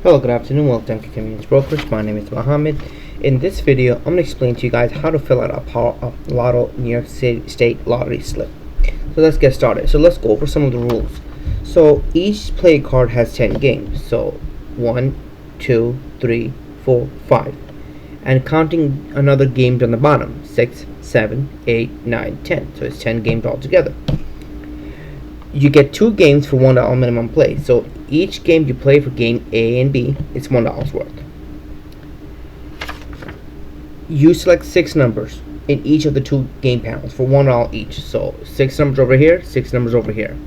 Hello, good afternoon, welcome to Convenience Brokers. My name is Mohammed. In this video, I'm going to explain to you guys how to fill out a Lotto New York State lottery slip. So let's get started. So let's go over some of the rules. So each play card has 10 games. So 1, 2, 3, 4, 5. And counting another games on the bottom, 6, 7, 8, 9, 10. So it's 10 games altogether. You get 2 games for $1 minimum play. So each game you play for game A and B is $1 worth. You select 6 numbers in each of the 2 game panels for $1 each. So 6 numbers over here, 6 numbers over here.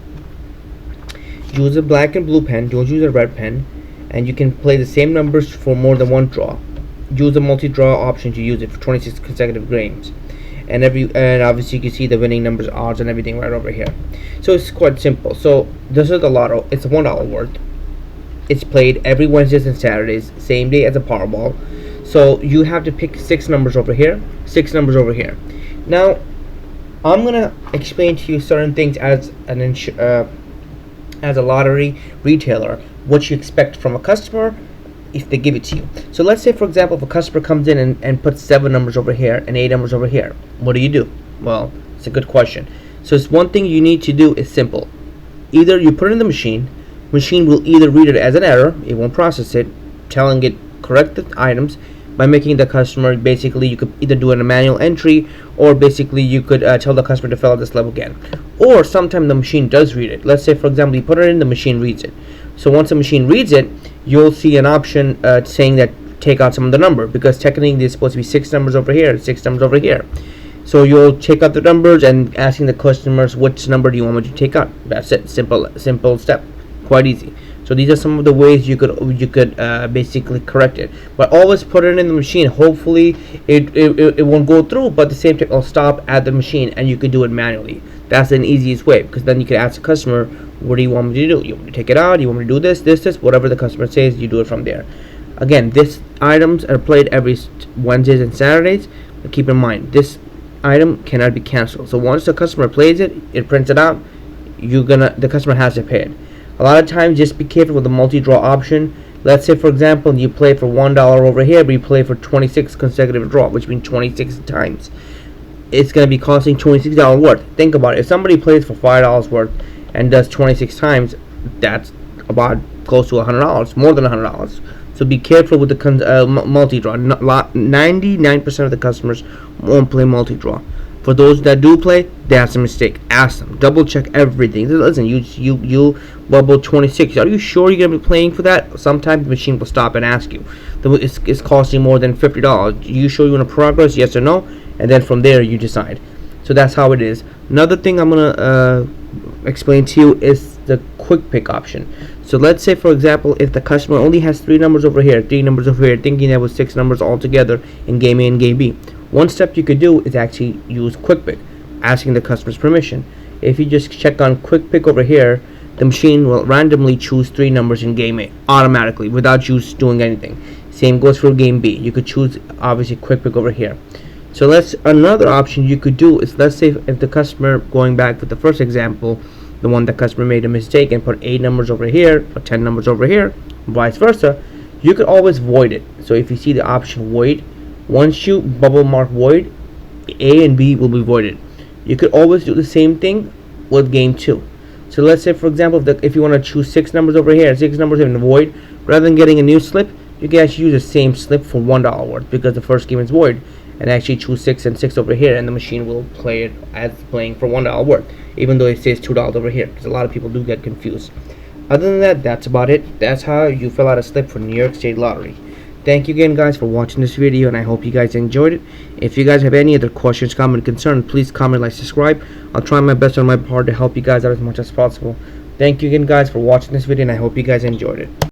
Use a black and blue pen, don't use a red pen, and you can play the same numbers for more than 1 draw. Use the multi-draw option to use it for 26 consecutive games. And obviously you can see the winning numbers, odds, and everything right over here. So it's quite simple. So this is the Lotto. It's $1 worth. It's played every Wednesdays and Saturdays, same day as a Powerball. So you have to pick 6 numbers over here, 6 numbers over here. Now I'm gonna explain to you certain things as a lottery retailer, what you expect from a customer if they give it to you. So let's say, for example, if a customer comes in and puts 7 numbers over here and 8 numbers over here, what do? Well, it's a good question. So it's one thing you need to do is simple. Either you put it in the machine will either read it as an error, it won't process it, telling it correct the items by making the customer, basically you could either do a manual entry, or basically you could tell the customer to fill out this slip again. Or sometimes the machine does read it. Let's say, for example, you put it in, the machine reads it. So once the machine reads it, you'll see an option saying that take out some of the number, because technically there's supposed to be 6 numbers over here, 6 numbers over here. So you'll take out the numbers and asking the customers, which number do you want me to take out? That's it. Simple step. Quite easy. So these are some of the ways you could basically correct it. But always put it in the machine. Hopefully it won't go through, but at the same time it'll stop at the machine and you can do it manually. That's the easiest way, because then you can ask the customer, what do you want me to do? You want me to take it out? You want me to do this, whatever the customer says, you do it from there. Again, these items are played every Wednesdays and Saturdays. But keep in mind, this item cannot be canceled. So once the customer plays it, it prints it out, the customer has to pay it. A lot of times, just be careful with the multi-draw option. Let's say, for example, you play for $1 over here, but you play for 26 consecutive draw, which means 26 times. It's going to be costing $26 worth. Think about it. If somebody plays for $5 worth and does 26 times, that's about close to $100, more than $100. So be careful with the multi-draw. 99% of the customers won't play multi-draw. For those that do play, that's a mistake. Ask them. Double check everything. Listen, you bubble 26. Are you sure you're gonna be playing for that? Sometimes the machine will stop and ask you. It's costing more than $50. You sure you want to progress? Yes or no? And then from there you decide. So that's how it is. Another thing I'm gonna explain to you is the quick pick option. So let's say, for example, if the customer only has 3 numbers over here, 3 numbers over here, thinking there was 6 numbers altogether in game A and game B. One step you could do is actually use quick pick, asking the customer's permission. If you just check on quick pick over here, the machine will randomly choose 3 numbers in game A automatically without you doing anything. Same goes for game B. You could choose obviously quick pick over here. So another option you could do is, let's say if the customer, going back with the first example, the one that customer made a mistake and put 8 numbers over here or 10 numbers over here, vice versa, you could always void it. So if you see the option void, once you bubble mark void, A and B will be voided. You could always do the same thing with game 2. So let's say, for example, if you want to choose 6 numbers over here, 6 numbers in the void, rather than getting a new slip, you can actually use the same slip for $1 worth, because the first game is void, and actually choose 6 and 6 over here, and the machine will play it as playing for $1 worth, even though it says $2 over here, because a lot of people do get confused. Other than that, that's about it. That's how you fill out a slip for New York State Lottery. Thank you again, guys, for watching this video, and I hope you guys enjoyed it. If you guys have any other questions, comment, concerns, please comment, like, subscribe. I'll try my best on my part to help you guys out as much as possible. Thank you again, guys, for watching this video, and I hope you guys enjoyed it.